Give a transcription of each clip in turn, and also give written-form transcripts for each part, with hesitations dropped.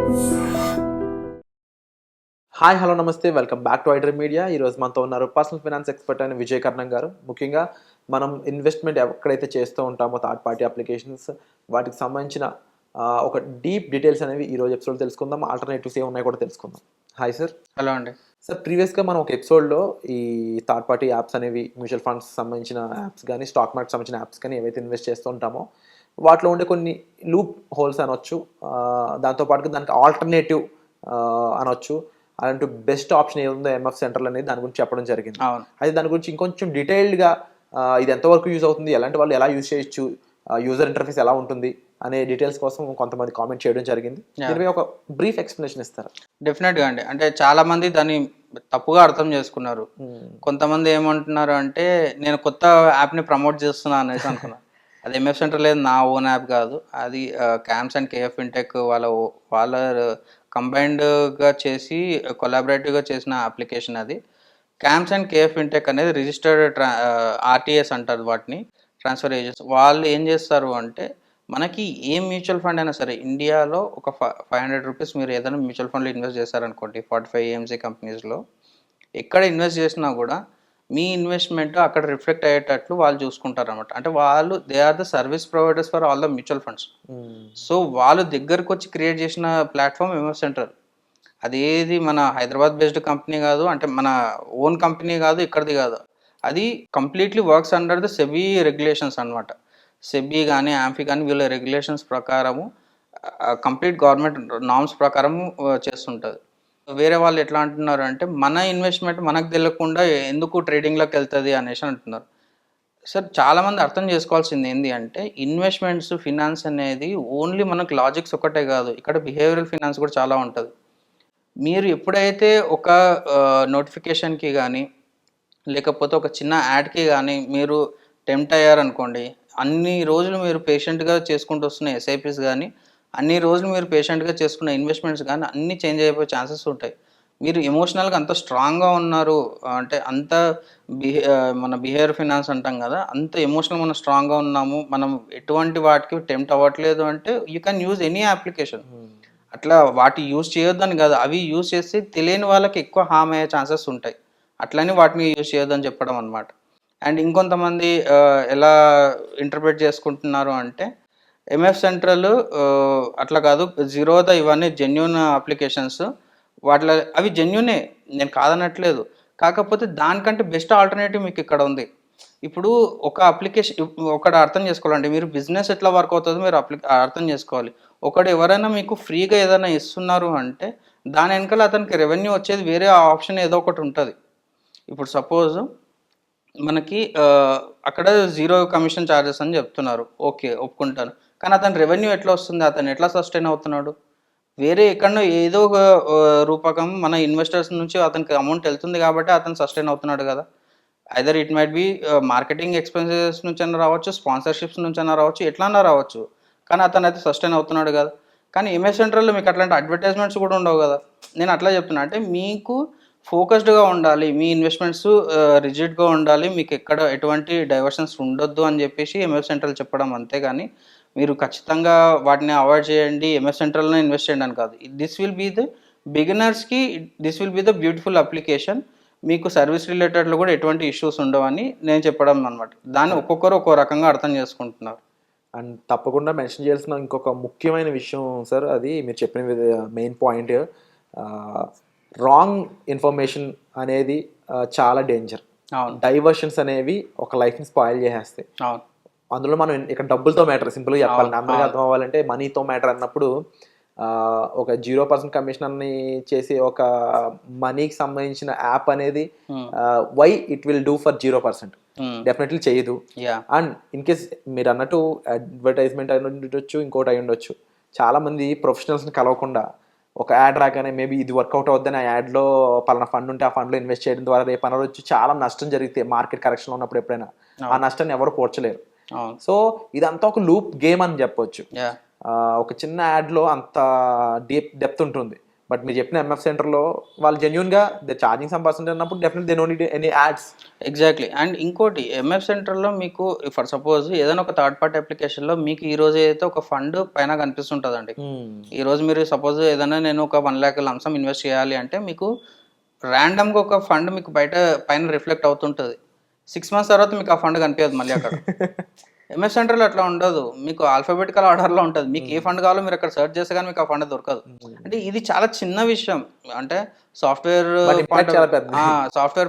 Hi hello నమస్తే welcome back to iDream media. ఈరోజు మనతో ఉన్నారు పర్సనల్ ఫైనాన్స్ ఎక్స్పర్ట్ అయిన విజయ్ కర్ణం గారు. ముఖ్యంగా మనం ఇన్వెస్ట్మెంట్ ఎక్కడైతే చేస్తూ ఉంటామో థర్డ్ పార్టీ అప్లికేషన్స్ వాటికి సంబంధించిన ఒక డీప్ డీటెయిల్స్ అనేవి ఈరోజు ఎపిసోడ్ తెలుసుకుందాం. ఆల్టర్నేటివ్స్ ఏమున్నాయో కూడా తెలుసుకుందాం. Hi sir. హలో అండి. సార్, ప్రీవియస్గా మనం ఒక ఎపిసోడ్లో ఈ థర్డ్ పార్టీ యాప్స్ అనేవి మ్యూచువల్ ఫండ్స్ సంబంధించిన యాప్స్ కానీ స్టాక్ మార్కెట్ సంబంధించిన యాప్స్ కానీ ఏవైతే ఇన్వెస్ట్ చేస్తూ ఉంటామో వాటిలో ఉండే కొన్ని లూప్ హోల్స్ అనొచ్చు, దాంతోపాటుగా దానికి ఆల్టర్నేటివ్ అనొచ్చు, అలాంటి బెస్ట్ ఆప్షన్ ఏముందో ఎంఎఫ్ సెంట్రల్ అనేది దాని గురించి చెప్పడం జరిగింది. అయితే దాని గురించి ఇంకొంచెం డీటెయిల్డ్గా ఇది ఎంతవరకు యూజ్ అవుతుంది, ఎలాంటి వాళ్ళు ఎలా యూజ్ చేయొచ్చు, యూజర్ ఇంటర్ఫేస్ ఎలా ఉంటుంది అనే డీటెయిల్స్ కోసం కొంతమంది కామెంట్ చేయడం జరిగింది. దీనిపై ఒక బ్రీఫ్ ఎక్స్ప్లెనేషన్ ఇస్తారా? డెఫినెట్గా అండి. అంటే చాలా మంది దాన్ని తప్పుగా అర్థం చేసుకున్నారు. కొంతమంది ఏమంటున్నారు అంటే నేను కొత్త యాప్ని ప్రమోట్ చేస్తున్నా అనేసి అనుకున్నారు. అది ఎంఎఫ్ సెంటర్ లేదు, నా ఓన్ యాప్ కాదు. అది క్యామ్స్ అండ్ కేఎఫ్ ఫిన్టెక్ వాళ్ళ కంబైన్డ్గా చేసి కొలాబరేటివ్గా చేసిన అప్లికేషన్ అది. క్యామ్స్ అండ్ కేఎఫ్ ఫిన్టెక్ అనేది రిజిస్టర్డ్ ఆర్టీఎస్ అంటారు వాటిని, ట్రాన్స్ఫర్ ఏజెంట్స్. వాళ్ళు ఏం చేస్తారు అంటే మనకి ఏ మ్యూచువల్ ఫండ్ అయినా సరే ఇండియాలో ఒక 500 రూపీస్ మీరు ఏదైనా మ్యూచువల్ ఫండ్లో ఇన్వెస్ట్ చేశారనుకోండి, 45 ఏఎంసీ కంపెనీస్లో ఎక్కడ ఇన్వెస్ట్ చేసినా కూడా మీ ఇన్వెస్ట్మెంట్ అక్కడ రిఫ్లెక్ట్ అయ్యేటట్లు వాళ్ళు చూసుకుంటారు అనమాట. అంటే వాళ్ళు they are the service providers for all the mutual funds. So వాళ్ళు దగ్గరకు వచ్చి క్రియేట్ చేసిన ప్లాట్ఫామ్ ఎంఎఫ్ సెంటర్. అదేది మన హైదరాబాద్ బేస్డ్ కంపెనీ కాదు, అంటే మన ఓన్ కంపెనీ కాదు, ఇక్కడిది కాదు. అది completely works under the SEBI regulations అనమాట. సెబీ కానీ యాంఫీ కానీ వీళ్ళ రెగ్యులేషన్స్ ప్రకారము కంప్లీట్ గవర్నమెంట్ నామ్స్ ప్రకారము చేస్తుంటుంది. వేరే వాళ్ళు ఎట్లా అంటున్నారు అంటే మన ఇన్వెస్ట్మెంట్ మనకు తెలియకుండా ఎందుకు ట్రేడింగ్లోకి వెళ్తుంది అనేసి అంటున్నారు. సార్, చాలామంది అర్థం చేసుకోవాల్సింది ఏంటి అంటే ఇన్వెస్ట్మెంట్స్ ఫినాన్స్ అనేది ఓన్లీ మనకు లాజిక్స్ ఒకటే కాదు, ఇక్కడ బిహేవియరల్ ఫినాన్స్ కూడా చాలా ఉంటుంది. మీరు ఎప్పుడైతే ఒక నోటిఫికేషన్కి కానీ లేకపోతే ఒక చిన్న యాడ్కి కానీ మీరు టెంప్ట్ అయ్యారనుకోండి, అన్ని రోజులు మీరు పేషెంట్గా చేసుకుంటూ వస్తున్న ఎస్ఐపిస్ కానీ అన్ని రోజులు మీరు పేషెంట్గా చేసుకున్న ఇన్వెస్ట్మెంట్స్ కానీ అన్నీ చేంజ్ అయిపోయే ఛాన్సెస్ ఉంటాయి. మీరు ఎమోషనల్గా అంత స్ట్రాంగ్గా ఉన్నారు అంటే అంత మన బిహేవియర్ ఫినాన్స్ అంటాం కదా, అంత ఎమోషనల్ మనం స్ట్రాంగ్గా ఉన్నాము, మనం ఎటువంటి వాటికి టెంప్ట్ అవ్వట్లేదు అంటే you can use any application. అట్లా వాటి యూజ్ చేయొద్దని కాదు, అవి యూజ్ చేసి తెలియని వాళ్ళకి ఎక్కువ హామ్ అయ్యే ఛాన్సెస్ ఉంటాయి. అట్లని వాటిని యూజ్ చేయొద్దని చెప్పడం అనమాట. అండ్ ఇంకొంతమంది ఎలా ఇంటర్ప్రిట్ చేసుకుంటున్నారు అంటే ఎంఎఫ్ సెంట్రల్ అట్లా కాదు, జీరోదా ఇవన్నీ జెన్యూన్ అప్లికేషన్స్, వాటిలో అవి జెన్యూనే, నేను కాదనట్లేదు. కాకపోతే దానికంటే బెస్ట్ ఆల్టర్నేటివ్ మీకు ఇక్కడ ఉంది. ఇప్పుడు ఒక అప్లికేషన్ ఒకటి అర్థం చేసుకోవాలండి, మీరు బిజినెస్ ఎట్లా వర్క్ అవుతుందో మీరు అర్థం చేసుకోవాలి. ఒకడు ఎవరైనా మీకు ఫ్రీగా ఏదైనా ఇస్తున్నారు అంటే దాని వెనకాల అతనికి రెవెన్యూ వచ్చేది వేరే ఆప్షన్ ఏదో ఒకటి ఉంటుంది. ఇప్పుడు సపోజ్ మనకి అక్కడ 0 కమిషన్ ఛార్జెస్ అని చెప్తున్నారు, ఓకే ఒప్పుకుంటాను. కానీ అతని రెవెన్యూ ఎట్లా వస్తుంది, అతను ఎట్లా సస్టైన్ అవుతున్నాడు? వేరే ఎక్కడో ఏదో ఒక రూపకం మన ఇన్వెస్టర్స్ నుంచి అతనికి అమౌంట్ వెళ్తుంది కాబట్టి అతను సస్టైన్ అవుతున్నాడు కదా. Either it might be marketing expenses నుంచి అయినా రావచ్చు, స్పాన్సర్షిప్స్ నుంచి అయినా రావచ్చు, ఎట్లన్నా రావచ్చు, కానీ అతను అయితే సస్టైన్ అవుతున్నాడు కదా. కానీ ఎంఎస్ సెంట్రల్లో మీకు అట్లాంటి అడ్వర్టైజ్మెంట్స్ కూడా ఉండవు కదా. నేను అట్లా చెప్తున్నా అంటే మీకు ఫోకస్డ్గా ఉండాలి, మీ ఇన్వెస్ట్మెంట్స్ రిజిడ్గా ఉండాలి, మీకు ఎక్కడ ఎటువంటి డైవర్షన్స్ ఉండొద్దు అని చెప్పేసి ఎంఎఫ్ సెంట్రల్ చెప్పడం. అంతేగాని మీరు ఖచ్చితంగా వాటిని అవాయిడ్ చేయండి, ఎంఎఫ్ సెంట్రల్నే ఇన్వెస్ట్ చేయండి అని కాదు. దిస్ విల్ బీ ద బిగినర్స్కి, this will be the beautiful application. మీకు సర్వీస్ రిలేటెడ్లో కూడా ఎటువంటి ఇష్యూస్ ఉండవని నేను చెప్పడం అనమాట. దాన్ని ఒక్కొక్కరు ఒక్కో రకంగా అర్థం చేసుకుంటున్నారు. అండ్ తప్పకుండా మెన్షన్ చేయాల్సిన ఇంకొక ముఖ్యమైన విషయం సార్, అది మీరు చెప్పిన మెయిన్ పాయింట్, రాంగ్ ఇన్ఫర్మేషన్ అనేది చాలా డేంజర్. డైవర్షన్స్ అనేవి ఒక లైఫ్ని స్పాయిల్ చేసేస్తాయి. అందులో మనం ఇక్కడ డబ్బులతో మ్యాటర్, సింపుల్గా చెప్పాలి, అందరికీ అర్థం అవ్వాలంటే మనీతో మ్యాటర్ అన్నప్పుడు ఒక 0% కమిషన్ అని చేసి ఒక మనీకి సంబంధించిన యాప్ అనేది why it will do for 0%? Definitely చేయదు. అండ్ ఇన్ కేస్ మీరు అన్నట్టు అడ్వర్టైజ్మెంట్ అయి ఉండొచ్చు, ఇంకోటి అయి ఉండొచ్చు. చాలా మంది ప్రొఫెషనల్స్ని కలవకుండా ఒక యాడ్ రాగానే మేబీ ఇది వర్కౌట్ అవుద్దని ఆ యాడ్లో పలానా ఫండ్ ఉంటే ఆ ఫండ్లో ఇన్వెస్ట్ చేయడం ద్వారా రేపు అనవచ్చు చాలా నష్టం జరిగితే మార్కెట్ కరెక్షన్లో ఉన్నప్పుడు ఎప్పుడైనా ఆ నష్టాన్ని ఎవరు పోడ్చలేరు. సో ఇదంతా ఒక లూప్ గేమ్ అని చెప్పొచ్చు. ఒక చిన్న యాడ్లో అంత డెప్త్ ఉంటుంది. బట్ మీరు చెప్పిన ఎంఎఫ్ సెంటర్లో వాళ్ళు జెన్యున్గా దే ఛార్జింగ్ సమ్ పర్సెంట్ అన్నప్పుడు definite they know need any ads. Exactly. And ఇంకోటి ఎంఎఫ్ సెంటర్లో మీకు ఫర్ సపోజ్ ఏదైనా ఒక థర్డ్ పార్టీ అప్లికేషన్లో మీకు ఈ రోజు అయితే ఒక ఫండ్ పైన కనిపిస్తుంటుందండి. ఈ రోజు మీరు సపోజ్ ఏదైనా నేను ఒక 1 lakh లంసం ఇన్వెస్ట్ చేయాలి అంటే మీకు ర్యాండమ్గా ఒక ఫండ్ మీకు పైన రిఫ్లెక్ట్ అవుతుంటుంది. 6 months తర్వాత మీకు ఆ ఫండ్ కనిపించదు మళ్ళీ అక్కడ. ఎంఎఫ్ సెంటర్లో అట్లా ఉండదు, మీకు ఆల్ఫాబెటికల్ ఆర్డర్లో ఉంటుంది. మీకు ఏ ఫండ్ కావాలో మీరు అక్కడ సెర్చ్ చేస్తే కానీ మీకు ఆ ఫండ్ దొరకదు. అంటే ఇది చాలా చిన్న విషయం. అంటే సాఫ్ట్వేర్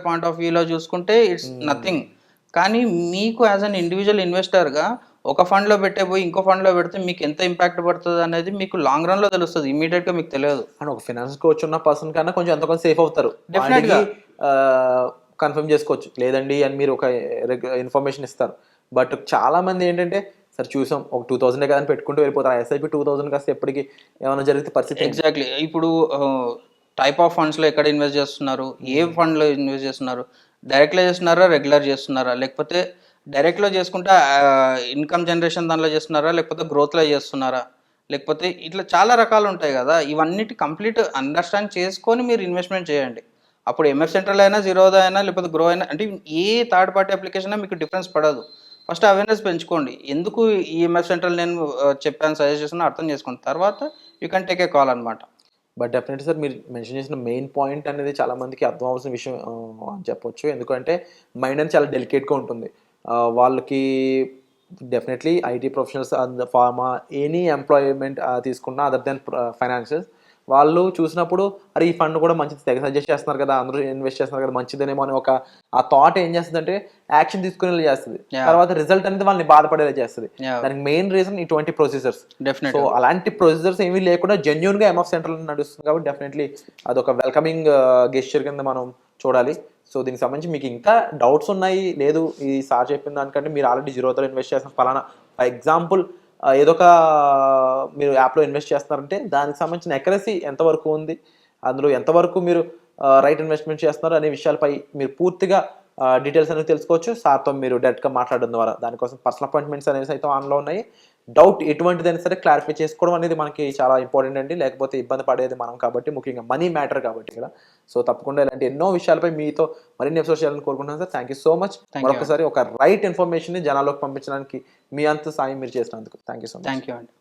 పాయింట్ ఆఫ్ వ్యూలో చూసుకుంటే ఇట్స్ నథింగ్. కానీ మీకు యాజ్ అన్ ఇండివిజువల్ ఇన్వెస్టర్గా ఒక ఫండ్లో పెట్టే పోయి ఇంకో ఫండ్లో పెడితే మీకు ఎంత ఇంపాక్ట్ పడుతుంది అనేది మీకు లాంగ్ రన్లో తెలుస్తుంది, ఇమీడియట్గా మీకు తెలియదు. అండ్ ఒక ఫైనాన్స్ కోచ్ ఉన్న పర్సన్ కన్నా కొంచెం ఎంత కొంచెం సేఫ్ అవుతారు. డెఫినెట్గా కన్ఫర్మ్ చేసుకోవచ్చు, లేదండి అని మీరు ఒక ఇన్ఫర్మేషన్ ఇస్తారు. బట్ చాలా మంది ఏంటంటే సరే చూసాం ఒక 2000 కదా అని పెట్టుకుంటూ వెళ్ళిపోతారు. ఎస్ఐపి 2000 కాస్త ఎప్పటికి ఏమైనా జరిగితే పరిస్థితి. ఎగ్జాక్ట్లీ. ఇప్పుడు టైప్ ఆఫ్ ఫండ్స్లో ఎక్కడ ఇన్వెస్ట్ చేస్తున్నారు, ఏ ఫండ్లో ఇన్వెస్ట్ చేస్తున్నారు, డైరెక్ట్లో చేస్తున్నారా, రెగ్యులర్ చేస్తున్నారా, లేకపోతే డైరెక్ట్లో చేసుకుంటే ఇన్కమ్ జనరేషన్ దానిలో చేస్తున్నారా, లేకపోతే గ్రోత్లో చేస్తున్నారా, లేకపోతే ఇట్లా చాలా రకాలు ఉంటాయి కదా. ఇవన్నిటి కంప్లీట్ అండర్స్టాండ్ చేసుకొని మీరు ఇన్వెస్ట్మెంట్ చేయండి. అప్పుడు ఎంఎఫ్ సెంట్రల్ అయినా, జీరోదా అయినా, లేకపోతే గ్రో అయినా, అంటే ఏ థర్డ్ పార్టీ అప్లికేషన్ అయినా మీకు డిఫరెన్స్ పడదు. ఫస్ట్ అవేర్నెస్ పెంచుకోండి. ఎందుకు ఈ ఎంఎఫ్ సెంట్రల్ నేను చెప్పాను, సజెస్ట్ చేస్తున్నా, అర్థం చేసుకోండి. తర్వాత you can take a call అనమాట. బట్ డెఫినెట్లీ సార్ మీరు మెన్షన్ చేసిన మెయిన్ పాయింట్ అనేది చాలా మందికి అర్థం అవ్వాల్సిన విషయం అని చెప్పొచ్చు. ఎందుకంటే మైండ్ అనేది చాలా డెలికేట్గా ఉంటుంది. వాళ్ళకి definitely IT professionals, pharma, any employment తీసుకున్నా అదర్ దెన్ ఫైనాన్షియల్స్, వాళ్ళు చూసినప్పుడు అరే ఈ ఫండ్ కూడా మంచిది, తెగ సజెస్ట్ చేస్తున్నారు కదా, అందరూ ఇన్వెస్ట్ చేస్తున్నారు కదా, మంచిదేనేమో అని ఒక ఆ థాట్ ఏం చేస్తుందంటే యాక్షన్ తీసుకునేలా చేస్తుంది. తర్వాత రిజల్ట్ అనేది వాళ్ళని బాధపడేలా చేస్తుంది. దానికి మెయిన్ రీజన్ ఇటువంటి ప్రొసీజర్స్. సో అలాంటి ప్రొసీజర్స్ ఏమీ లేకుండా జెన్యున్ గా ఎంఎఫ్ సెంటర్ నడుస్తుంది కాబట్టి డెఫినెట్లీ అదొక వెల్కమింగ్ గెస్చర్ కింద మనం చూడాలి. సో దీనికి సంబంధించి మీకు ఇంకా డౌట్స్ ఉన్నాయి, లేదు ఈ సార్ చెప్పిన దానికంటే మీరు ఆల్రెడీ జీరోతో ఇన్వెస్ట్ చేస్తున్న ఫలానా, ఫర్ ఎగ్జాంపుల్ ఏదో ఒక మీరు యాప్లో ఇన్వెస్ట్ చేస్తున్నారంటే దానికి సంబంధించిన ఎక్యురసీ ఎంతవరకు ఉంది, అందులో ఎంతవరకు మీరు రైట్ ఇన్వెస్ట్మెంట్ చేస్తున్నారు అనే విషయాలపై మీరు పూర్తిగా డీటెయిల్స్ అనేవి తెలుసుకోవచ్చు సార్తో మీరు డైరెక్ట్గా మాట్లాడడం ద్వారా. దానికోసం పర్సనల్ అపాయింట్మెంట్స్ అనేవి సైతం ఆన్లో ఉన్నాయి. డౌట్ ఎటువంటిదైనా సరే క్లారిఫై చేసుకోవడం అనేది మనకి చాలా ఇంపార్టెంట్ అండి. లేకపోతే ఇబ్బంది పడేది మనం కాబట్టి, ముఖ్యంగా మనీ మ్యాటర్ కాబట్టి ఇక్కడ. సో తప్పకుండా ఇలాంటి ఎన్నో విషయాలపై మీతో మరిన్ని ఎపిసోడ్స్ చేయాలని కోరుకుంటున్నాను sir. Thank you so much. మరొకసారి ఒక రైట్ ఇన్ఫర్మేషన్ని జనాల్లోకి పంపించడానికి మీ అంత సాయం మీరు చేసినందుకు thank you so much. Thank you అండి.